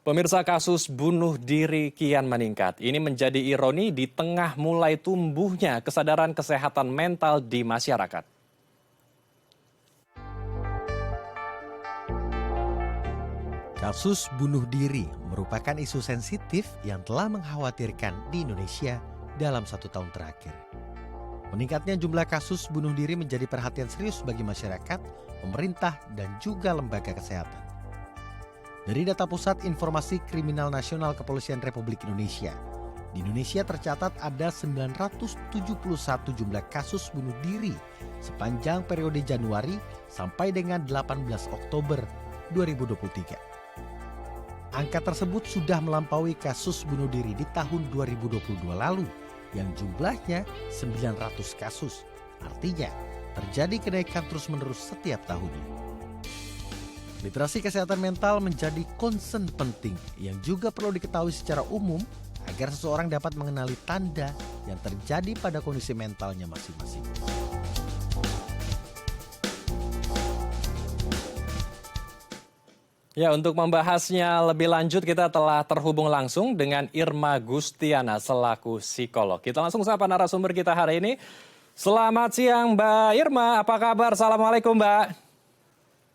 Pemirsa, kasus bunuh diri kian meningkat. Ini menjadi ironi di tengah mulai tumbuhnya kesadaran kesehatan mental di masyarakat. Kasus bunuh diri merupakan isu sensitif yang telah mengkhawatirkan di Indonesia dalam 1 tahun terakhir. Meningkatnya jumlah kasus bunuh diri menjadi perhatian serius bagi masyarakat, pemerintah, dan juga lembaga kesehatan. Dari data Pusat Informasi Kriminal Nasional Kepolisian Republik Indonesia, di Indonesia tercatat ada 971 jumlah kasus bunuh diri sepanjang periode Januari sampai dengan 18 Oktober 2023. Angka tersebut sudah melampaui kasus bunuh diri di tahun 2022 lalu yang jumlahnya 900 kasus. Artinya terjadi kenaikan terus-menerus setiap tahunnya. Literasi kesehatan mental menjadi concern penting yang juga perlu diketahui secara umum agar seseorang dapat mengenali tanda yang terjadi pada kondisi mentalnya masing-masing. Ya, untuk membahasnya lebih lanjut kita telah terhubung langsung dengan Irma Gustiana selaku psikolog. Kita langsung sapa narasumber kita hari ini. Selamat siang Mbak Irma, apa kabar? Assalamualaikum Mbak.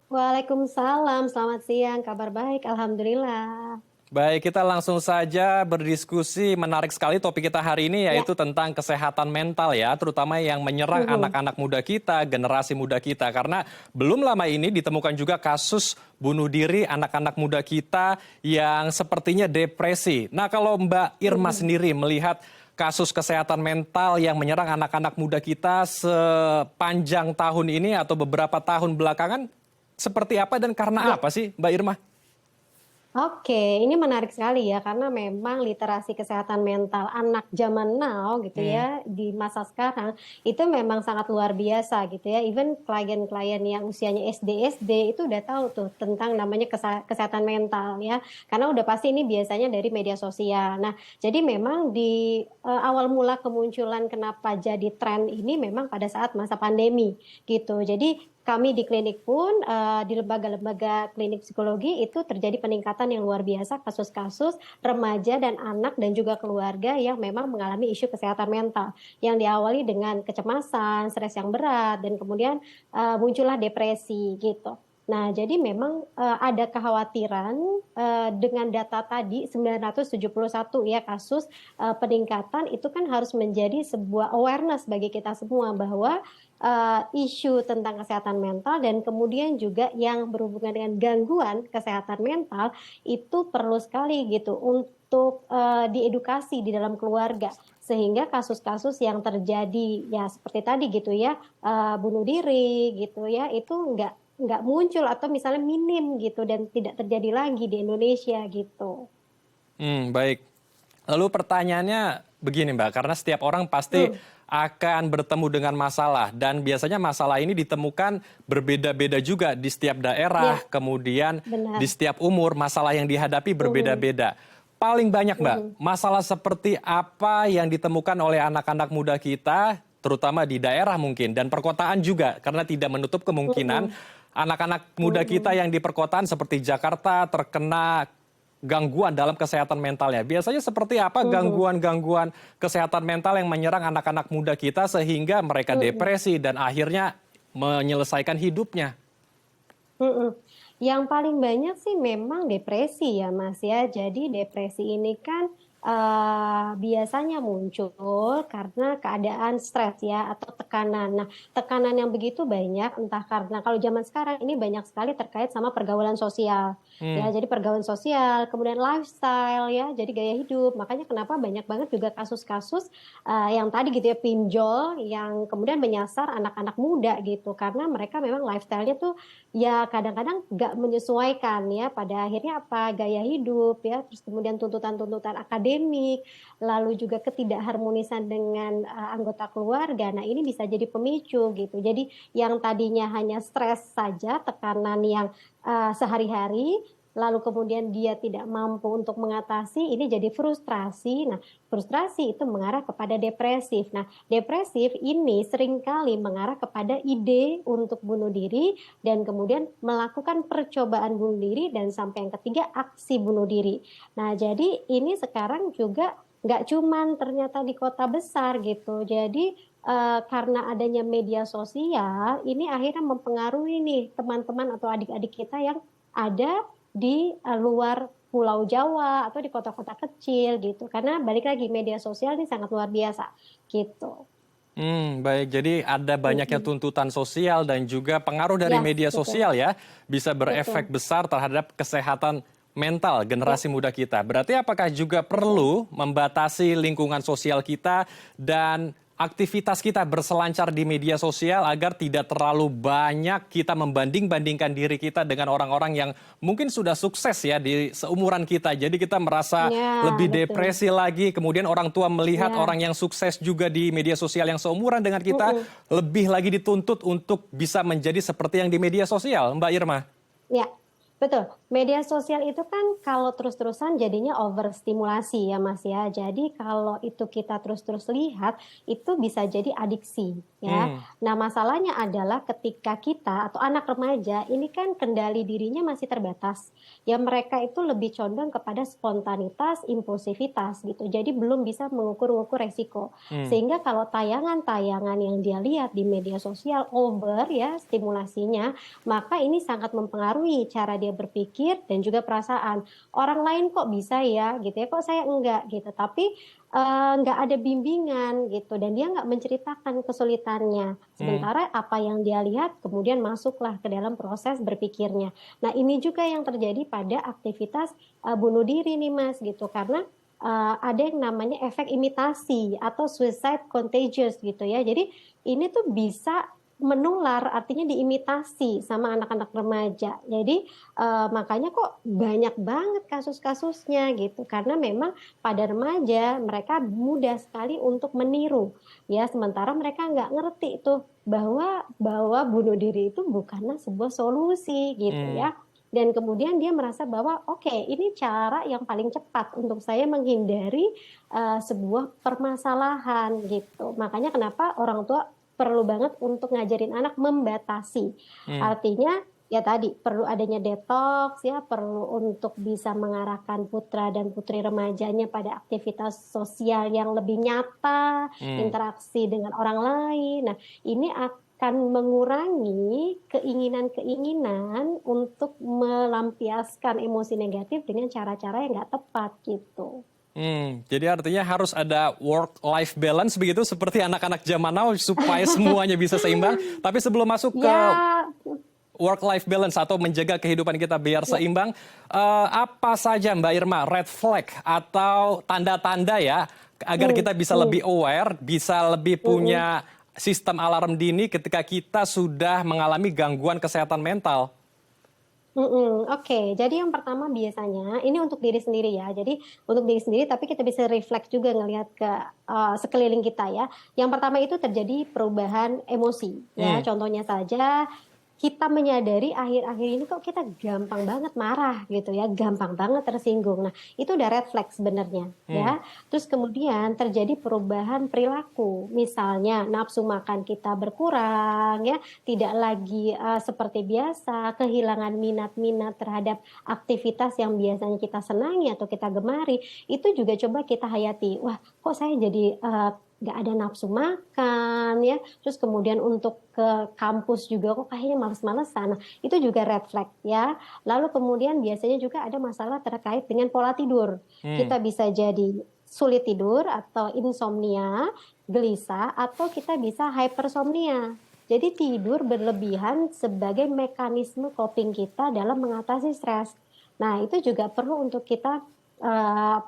Waalaikumsalam, selamat siang, kabar baik, alhamdulillah. Baik, kita langsung saja berdiskusi. Menarik sekali topik kita hari ini yaitu tentang kesehatan mental ya, terutama yang menyerang anak-anak muda kita, generasi muda kita. Karena belum lama ini ditemukan juga kasus bunuh diri anak-anak muda kita yang sepertinya depresi. Nah, kalau Mbak Irma sendiri melihat kasus kesehatan mental yang menyerang anak-anak muda kita sepanjang tahun ini atau beberapa tahun belakangan, seperti apa dan karena apa sih Mbak Irma? Oke, ini menarik sekali ya, karena memang literasi kesehatan mental anak zaman now gitu ya, di masa sekarang, itu memang sangat luar biasa gitu ya. Even klien-klien yang usianya SD itu udah tahu tuh tentang namanya kesehatan mental ya, karena udah pasti ini biasanya dari media sosial. Nah, jadi memang di awal mula kemunculan kenapa jadi tren ini memang pada saat masa pandemi gitu. Jadi kami di klinik pun, di lembaga-lembaga klinik psikologi itu terjadi peningkatan yang luar biasa kasus-kasus remaja dan anak dan juga keluarga yang memang mengalami isu kesehatan mental. Yang diawali dengan kecemasan, stres yang berat, dan kemudian muncullah depresi gitu. Nah, jadi memang ada kekhawatiran dengan data tadi 971 ya kasus peningkatan itu kan harus menjadi sebuah awareness bagi kita semua bahwa isu tentang kesehatan mental dan kemudian juga yang berhubungan dengan gangguan kesehatan mental itu perlu sekali gitu untuk diedukasi di dalam keluarga sehingga kasus-kasus yang terjadi ya seperti tadi gitu ya bunuh diri gitu ya itu nggak muncul atau misalnya minim gitu dan tidak terjadi lagi di Indonesia gitu. Baik. Lalu pertanyaannya begini Mbak, karena setiap orang pasti akan bertemu dengan masalah dan biasanya masalah ini ditemukan berbeda-beda juga di setiap daerah, kemudian Benar. di setiap umur masalah yang dihadapi berbeda-beda. Paling banyak Mbak, masalah seperti apa yang ditemukan oleh anak-anak muda kita, terutama di daerah mungkin, dan perkotaan juga, karena tidak menutup kemungkinan anak-anak muda kita yang di perkotaan seperti Jakarta terkena gangguan dalam kesehatan mentalnya. Biasanya seperti apa gangguan-gangguan kesehatan mental yang menyerang anak-anak muda kita sehingga mereka depresi dan akhirnya menyelesaikan hidupnya? Yang paling banyak sih memang depresi ya Mas ya. Jadi depresi ini kan biasanya muncul karena keadaan stres ya atau tekanan. Nah, tekanan yang begitu banyak entah karena kalau zaman sekarang ini banyak sekali terkait sama pergaulan sosial. Ya, jadi pergaulan sosial, kemudian lifestyle ya, jadi gaya hidup. Makanya kenapa banyak banget juga kasus-kasus yang tadi gitu ya pinjol yang kemudian menyasar anak-anak muda gitu karena mereka memang lifestyle-nya tuh ya kadang-kadang nggak menyesuaikan ya pada akhirnya apa gaya hidup ya terus kemudian tuntutan-tuntutan akademik lalu juga ketidakharmonisan dengan anggota keluarga. Nah, ini bisa jadi pemicu gitu. Jadi yang tadinya hanya stres saja, tekanan yang sehari-hari lalu kemudian dia tidak mampu untuk mengatasi, ini jadi frustrasi. Nah, frustrasi itu mengarah kepada depresif. Nah, depresif ini seringkali mengarah kepada ide untuk bunuh diri dan kemudian melakukan percobaan bunuh diri dan sampai yang ketiga aksi bunuh diri. Nah, jadi ini sekarang juga nggak cuman ternyata di kota besar gitu. Jadi karena adanya media sosial, ini akhirnya mempengaruhi nih teman-teman atau adik-adik kita yang ada di luar Pulau Jawa atau di kota-kota kecil gitu. Karena balik lagi media sosial ini sangat luar biasa gitu. Baik. Jadi ada banyaknya Mm-mm. tuntutan sosial dan juga pengaruh dari Yes, media betul, sosial ya, bisa berefek betul. besar terhadap kesehatan mental Ya, generasi muda kita. Berarti apakah juga betul. perlu membatasi lingkungan sosial kita dan aktivitas kita berselancar di media sosial agar tidak terlalu banyak kita membanding-bandingkan diri kita dengan orang-orang yang mungkin sudah sukses ya di seumuran kita. Jadi kita merasa Ya, lebih betul. depresi lagi, kemudian orang tua melihat Ya. orang yang sukses juga di media sosial yang seumuran dengan kita, Mm-mm. lebih lagi dituntut untuk bisa menjadi seperti yang di media sosial, Mbak Irma. Ya, betul. Media sosial itu kan kalau terus-terusan jadinya overstimulasi ya Mas ya. Jadi kalau itu kita terus-terus lihat, itu bisa jadi adiksi ya. Hmm, Nah, masalahnya adalah ketika kita atau anak remaja ini kan kendali dirinya masih terbatas. Ya mereka itu lebih condong kepada spontanitas, impulsivitas gitu. Jadi belum bisa mengukur-ukur resiko. hmm, Sehingga kalau tayangan-tayangan yang dia lihat di media sosial over ya stimulasinya, maka ini sangat mempengaruhi cara dia berpikir dan juga perasaan. Orang lain kok bisa ya gitu ya, kok saya enggak gitu. Tapi enggak ada bimbingan gitu dan dia enggak menceritakan kesulitannya. hmm. Sementara apa yang dia lihat kemudian masuklah ke dalam proses berpikirnya. Nah, ini juga yang terjadi pada aktivitas bunuh diri nih Mas gitu. Karena ada yang namanya efek imitasi atau suicide contagious gitu ya. Jadi ini tuh bisa menular, artinya diimitasi sama anak-anak remaja. Jadi makanya kok banyak banget kasus-kasusnya gitu. Karena memang pada remaja mereka mudah sekali untuk meniru, ya. Sementara mereka nggak ngerti tuh bahwa bunuh diri itu bukanlah sebuah solusi gitu Hmm. ya. Dan kemudian dia merasa bahwa oke, ini cara yang paling cepat untuk saya menghindari sebuah permasalahan gitu. Makanya kenapa orang tua perlu banget untuk ngajarin anak membatasi. Hmm. Artinya ya tadi perlu adanya detox ya, perlu untuk bisa mengarahkan putra dan putri remajanya pada aktivitas sosial yang lebih nyata, Hmm. interaksi dengan orang lain. Nah, ini akan mengurangi keinginan-keinginan untuk melampiaskan emosi negatif dengan cara-cara yang nggak tepat gitu. Jadi artinya harus ada work-life balance begitu seperti anak-anak zaman now supaya semuanya bisa seimbang. Tapi sebelum masuk ke Ya, work-life balance atau menjaga kehidupan kita biar ya. seimbang, apa saja Mbak Irma red flag atau tanda-tanda ya agar Hmm, kita bisa hmm, lebih aware, bisa lebih hmm, hmm. punya sistem alarm dini ketika kita sudah mengalami gangguan kesehatan mental? Oke. Jadi yang pertama biasanya ini untuk diri sendiri ya. Jadi untuk diri sendiri tapi kita bisa refleks juga ngelihat ke sekeliling kita ya. Yang pertama itu terjadi perubahan emosi ya. Hmm, Contohnya saja kita menyadari akhir-akhir ini kok kita gampang banget marah gitu ya, gampang banget tersinggung. Nah, itu udah red flag sebenarnya hmm, ya. Terus kemudian terjadi perubahan perilaku. Misalnya nafsu makan kita berkurang ya, tidak lagi seperti biasa, kehilangan minat-minat terhadap aktivitas yang biasanya kita senangi atau kita gemari. Itu juga coba kita hayati. Wah, kok saya jadi nggak ada nafsu makan ya, terus kemudian untuk ke kampus juga kok kayaknya males-malesan. Nah, itu juga red flag ya. Lalu kemudian biasanya juga ada masalah terkait dengan pola tidur. hmm, Kita bisa jadi sulit tidur atau insomnia, gelisah, atau kita bisa hypersomnia. Jadi tidur berlebihan sebagai mekanisme coping kita dalam mengatasi stres. Nah, itu juga perlu untuk kita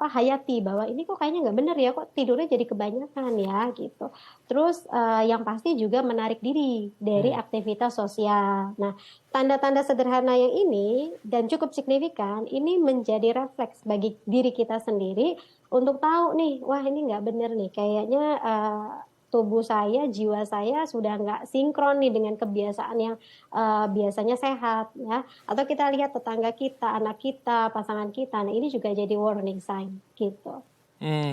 hayati bahwa ini kok kayaknya nggak bener ya, kok tidurnya jadi kebanyakan ya gitu. Terus yang pasti juga menarik diri dari hmm. aktivitas sosial. Nah, tanda-tanda sederhana yang ini dan cukup signifikan ini menjadi refleks bagi diri kita sendiri untuk tahu nih, wah ini nggak bener nih, kayaknya tubuh saya, jiwa saya sudah nggak sinkron nih dengan kebiasaan yang biasanya sehat ya. Atau kita lihat tetangga kita, anak kita, pasangan kita. Nah, ini juga jadi warning sign gitu.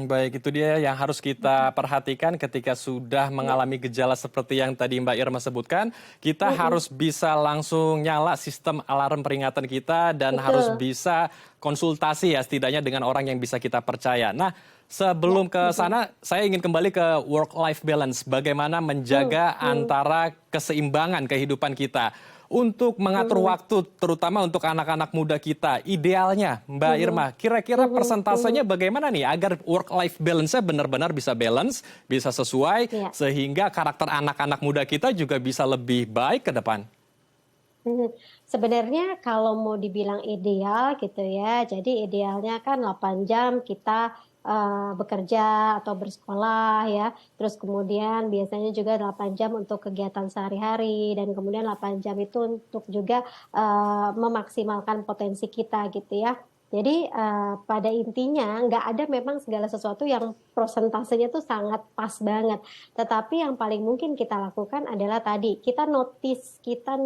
Baik, itu dia yang harus kita perhatikan ketika sudah Ya, mengalami gejala seperti yang tadi Mbak Irma sebutkan. Kita mm-mm, harus bisa langsung nyala sistem alarm peringatan kita dan harus betul. bisa konsultasi ya setidaknya dengan orang yang bisa kita percaya. Nah, Ya, sebelum ke sana, saya ingin kembali ke work-life balance. Bagaimana mm, menjaga mm, antara keseimbangan kehidupan kita. Untuk mengatur mm, waktu, terutama untuk anak-anak muda kita, idealnya Mbak Irma, mm, kira-kira mm, persentasenya mm. bagaimana nih agar work-life balance-nya benar-benar bisa balance, bisa sesuai, Ya. sehingga karakter anak-anak muda kita juga bisa lebih baik ke depan? Sebenarnya kalau mau dibilang ideal gitu ya, jadi idealnya kan 8 jam kita bekerja atau bersekolah ya, terus kemudian biasanya juga 8 jam untuk kegiatan sehari-hari dan kemudian 8 jam itu untuk juga memaksimalkan potensi kita gitu ya. Jadi pada intinya nggak ada memang segala sesuatu yang prosentasenya tuh sangat pas banget. Tetapi yang paling mungkin kita lakukan adalah tadi, kita notice, kita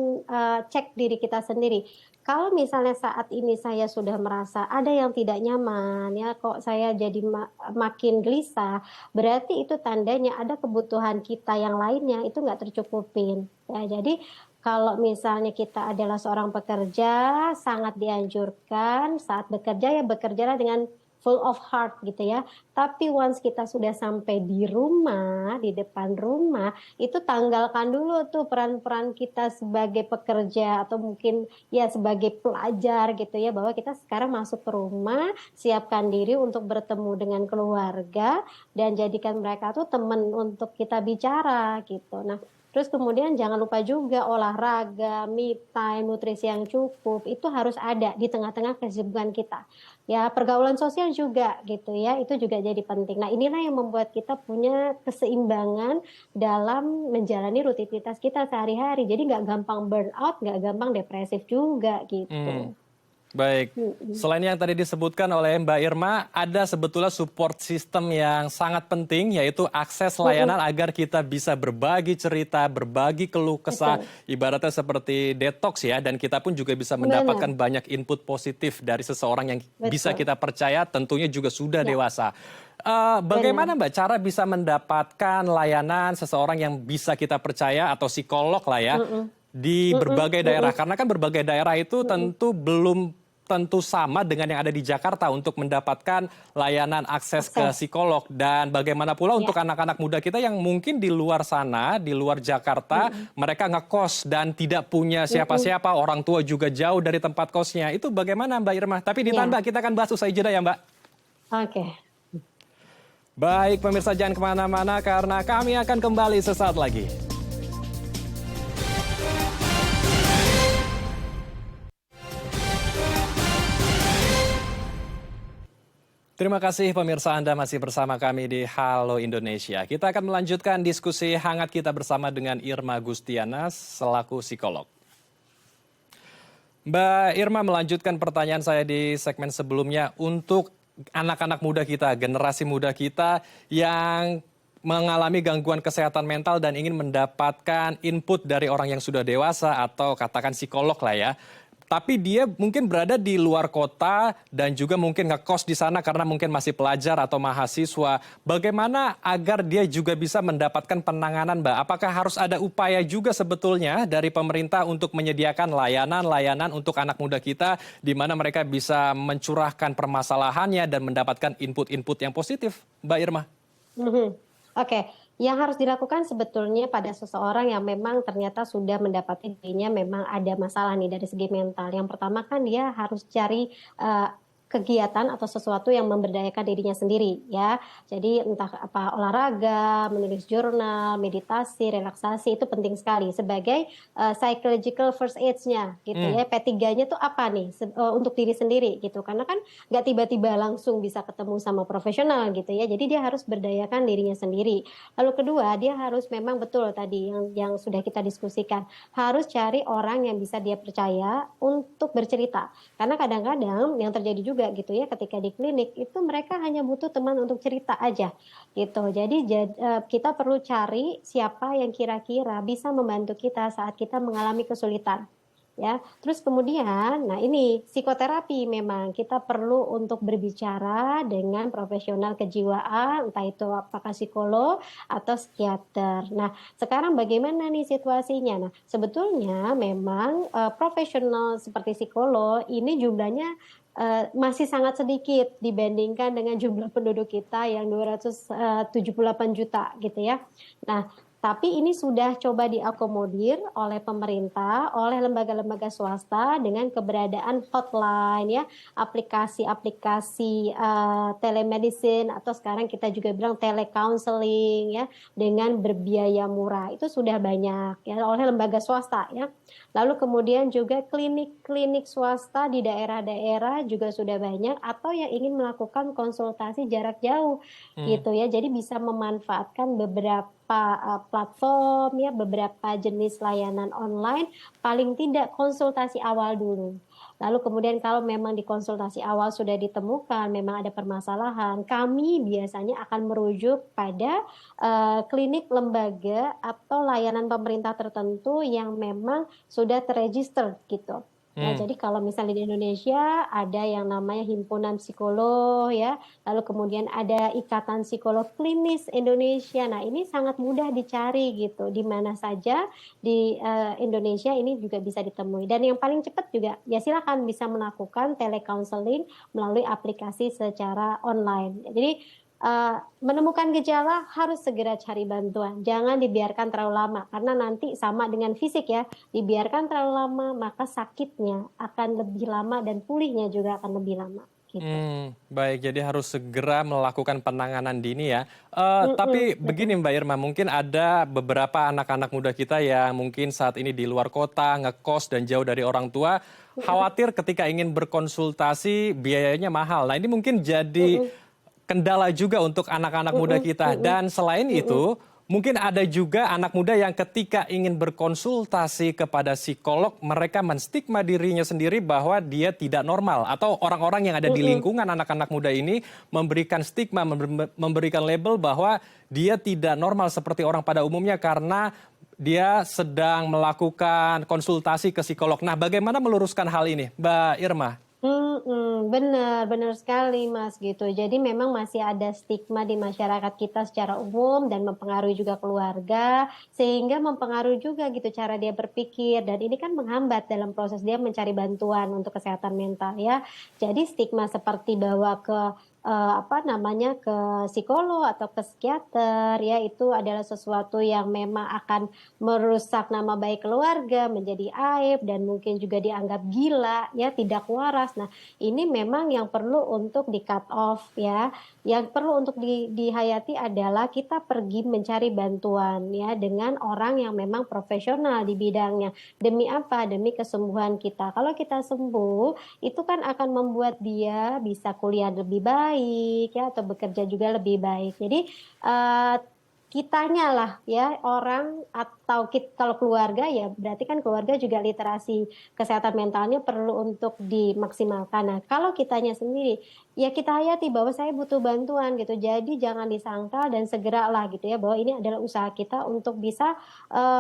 cek diri kita sendiri. Kalau misalnya saat ini saya sudah merasa ada yang tidak nyaman, ya kok saya jadi makin gelisah, berarti itu tandanya ada kebutuhan kita yang lainnya itu nggak tercukupin. Ya, jadi kalau misalnya kita adalah seorang pekerja, sangat dianjurkan saat bekerja ya bekerjalah dengan full of heart gitu ya. Tapi once kita sudah sampai di rumah, di depan rumah, itu tanggalkan dulu tuh peran-peran kita sebagai pekerja atau mungkin ya sebagai pelajar gitu ya, bahwa kita sekarang masuk ke rumah, siapkan diri untuk bertemu dengan keluarga dan jadikan mereka tuh teman untuk kita bicara gitu. Nah, terus kemudian jangan lupa juga olahraga, me time, nutrisi yang cukup itu harus ada di tengah-tengah kesibukan kita. Ya, pergaulan sosial juga gitu ya, itu juga jadi penting. Nah, inilah yang membuat kita punya keseimbangan dalam menjalani rutinitas kita sehari-hari. Jadi nggak gampang burn out, nggak gampang depresif juga Hmm. gitu. Baik, Mm-mm. selain yang tadi disebutkan oleh Mbak Irma, ada sebetulnya support system yang sangat penting, yaitu akses layanan Mm-mm. agar kita bisa berbagi cerita, berbagi keluh kesah, Betul, ibaratnya seperti detox ya, dan kita pun juga bisa benar, mendapatkan banyak input positif dari seseorang yang bisa betul. kita percaya, tentunya juga sudah Ya, dewasa. benar. Bagaimana Mbak cara bisa mendapatkan layanan seseorang yang bisa kita percaya atau psikolog lah ya, Mm-mm. di Mm-mm. berbagai daerah? Mm-mm. Karena kan berbagai daerah itu Mm-mm. tentu belum tentu sama dengan yang ada di Jakarta untuk mendapatkan layanan akses ke Akses. psikolog. Dan bagaimana pula untuk Ya. anak-anak muda kita yang mungkin di luar sana, di luar Jakarta, Mm-mm. mereka ngekos dan tidak punya Mm-mm. siapa-siapa, orang tua juga jauh dari tempat kosnya. Itu bagaimana Mbak Irma? Tapi ditahan Ya, Mbak, kita akan bahas usai jeda ya Mbak. oke. Baik, pemirsa jangan kemana-mana karena kami akan kembali sesaat lagi. Terima kasih pemirsa Anda masih bersama kami di Halo Indonesia. Kita akan melanjutkan diskusi hangat kita bersama dengan Irma Gustiana selaku psikolog. Mbak Irma melanjutkan pertanyaan saya di segmen sebelumnya untuk anak-anak muda kita, generasi muda kita yang mengalami gangguan kesehatan mental dan ingin mendapatkan input dari orang yang sudah dewasa atau katakan psikolog lah ya. Tapi dia mungkin berada di luar kota dan juga mungkin ngekos di sana karena mungkin masih pelajar atau mahasiswa. Bagaimana agar dia juga bisa mendapatkan penanganan, Mbak? Apakah harus ada upaya juga sebetulnya dari pemerintah untuk menyediakan layanan-layanan untuk anak muda kita di mana mereka bisa mencurahkan permasalahannya dan mendapatkan input-input yang positif, Mbak Irma? Mhm. Oke, yang harus dilakukan sebetulnya pada seseorang yang memang ternyata sudah mendapati dirinya memang ada masalah nih dari segi mental. Yang pertama kan dia harus cari kegiatan atau sesuatu yang memberdayakan dirinya sendiri ya. Jadi entah apa olahraga, menulis jurnal, meditasi, relaksasi itu penting sekali sebagai psychological first aids-nya gitu Hmm, ya. P3-nya tuh apa nih untuk diri sendiri gitu. Karena kan nggak tiba-tiba langsung bisa ketemu sama profesional gitu ya. Jadi dia harus berdayakan dirinya sendiri. Lalu kedua, dia harus memang betul tadi yang sudah kita diskusikan, harus cari orang yang bisa dia percaya untuk bercerita. Karena kadang-kadang yang terjadi juga juga gitu ya ketika di klinik itu mereka hanya butuh teman untuk cerita aja gitu. Jadi kita perlu cari siapa yang kira-kira bisa membantu kita saat kita mengalami kesulitan. Ya, terus kemudian, nah ini psikoterapi memang kita perlu untuk berbicara dengan profesional kejiwaan, entah itu apakah psikolog atau psikiater. Nah, sekarang bagaimana nih situasinya? Nah, sebetulnya memang profesional seperti psikolog ini jumlahnya masih sangat sedikit dibandingkan dengan jumlah penduduk kita yang 278 juta gitu ya. Nah, tapi ini sudah coba diakomodir oleh pemerintah, oleh lembaga-lembaga swasta dengan keberadaan hotline ya, aplikasi-aplikasi telemedicine atau sekarang kita juga bilang telecounseling ya, dengan berbiaya murah. Itu sudah banyak ya oleh lembaga swasta ya. Lalu kemudian juga klinik-klinik swasta di daerah-daerah juga sudah banyak atau yang ingin melakukan konsultasi jarak jauh gitu ya. Jadi bisa memanfaatkan beberapa platform ya, beberapa jenis layanan online, paling tidak konsultasi awal dulu. Lalu kemudian kalau memang di konsultasi awal sudah ditemukan memang ada permasalahan, kami biasanya akan merujuk pada klinik lembaga atau layanan pemerintah tertentu yang memang sudah terregister gitu. Nah, jadi kalau misalnya di Indonesia ada yang namanya Himpunan Psikolog ya, lalu kemudian ada Ikatan Psikolog Klinis Indonesia. Nah, ini sangat mudah dicari gitu, di mana saja di Indonesia ini juga bisa ditemui. Dan yang paling cepat juga ya silakan bisa melakukan telecounseling melalui aplikasi secara online. Jadi menemukan gejala harus segera cari bantuan, jangan dibiarkan terlalu lama karena nanti sama dengan fisik ya, dibiarkan terlalu lama maka sakitnya akan lebih lama dan pulihnya juga akan lebih lama. Gitu. Baik, jadi harus segera melakukan penanganan dini ya. Tapi begini Mbak Irma, mungkin ada beberapa anak-anak muda kita yang mungkin saat ini di luar kota, ngekos dan jauh dari orang tua, khawatir ketika ingin berkonsultasi biayanya mahal. Nah ini mungkin jadi kendala juga untuk anak-anak muda kita. Dan selain itu, mungkin ada juga anak muda yang ketika ingin berkonsultasi kepada psikolog, mereka menstigma dirinya sendiri bahwa dia tidak normal. Atau orang-orang yang ada di lingkungan anak-anak muda ini memberikan stigma, memberikan label bahwa dia tidak normal seperti orang pada umumnya karena dia sedang melakukan konsultasi ke psikolog. Nah, bagaimana meluruskan hal ini, Mbak Irma? Benar sekali Mas gitu. Jadi memang masih ada stigma di masyarakat kita secara umum dan mempengaruhi juga keluarga, sehingga mempengaruhi juga gitu cara dia berpikir dan ini kan menghambat dalam proses dia mencari bantuan untuk kesehatan mental ya. Jadi stigma seperti bawa ke ke psikolog atau ke psikiater ya itu adalah sesuatu yang memang akan merusak nama baik keluarga, menjadi aib dan mungkin juga dianggap gila ya, tidak waras. Nah, ini memang yang perlu untuk di cut off ya. Yang perlu untuk dihayati adalah kita pergi mencari bantuan ya dengan orang yang memang profesional di bidangnya. Demi apa? Demi kesembuhan kita. Kalau kita sembuh, itu kan akan membuat dia bisa kuliah lebih baik ya atau bekerja juga lebih baik. Jadi kitanya lah ya orang atau kalau keluarga ya berarti kan keluarga juga literasi kesehatan mentalnya perlu untuk dimaksimalkan. Nah kalau kitanya sendiri ya kita hayati bahwa saya butuh bantuan gitu, jadi jangan disangkal dan segeralah gitu ya bahwa ini adalah usaha kita untuk bisa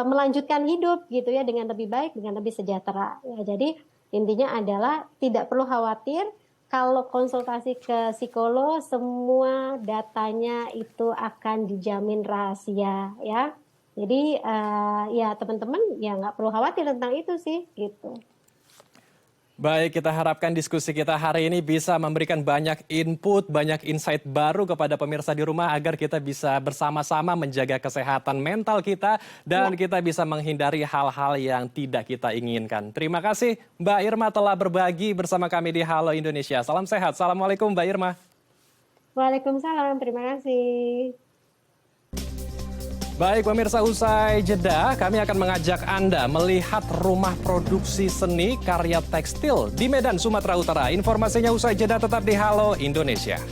melanjutkan hidup gitu ya dengan lebih baik, dengan lebih sejahtera ya. Jadi intinya adalah tidak perlu khawatir. Kalau konsultasi ke psikolog, semua datanya itu akan dijamin rahasia, ya. Jadi ya teman-teman ya nggak perlu khawatir tentang itu sih, gitu. Baik, kita harapkan diskusi kita hari ini bisa memberikan banyak input, banyak insight baru kepada pemirsa di rumah agar kita bisa bersama-sama menjaga kesehatan mental kita dan kita bisa menghindari hal-hal yang tidak kita inginkan. Terima kasih Mbak Irma telah berbagi bersama kami di Halo Indonesia. Salam sehat. Assalamualaikum Mbak Irma. Waalaikumsalam, terima kasih. Baik pemirsa, usai jeda kami akan mengajak Anda melihat rumah produksi seni karya tekstil di Medan, Sumatera Utara. Informasinya usai jeda, tetap di Halo Indonesia.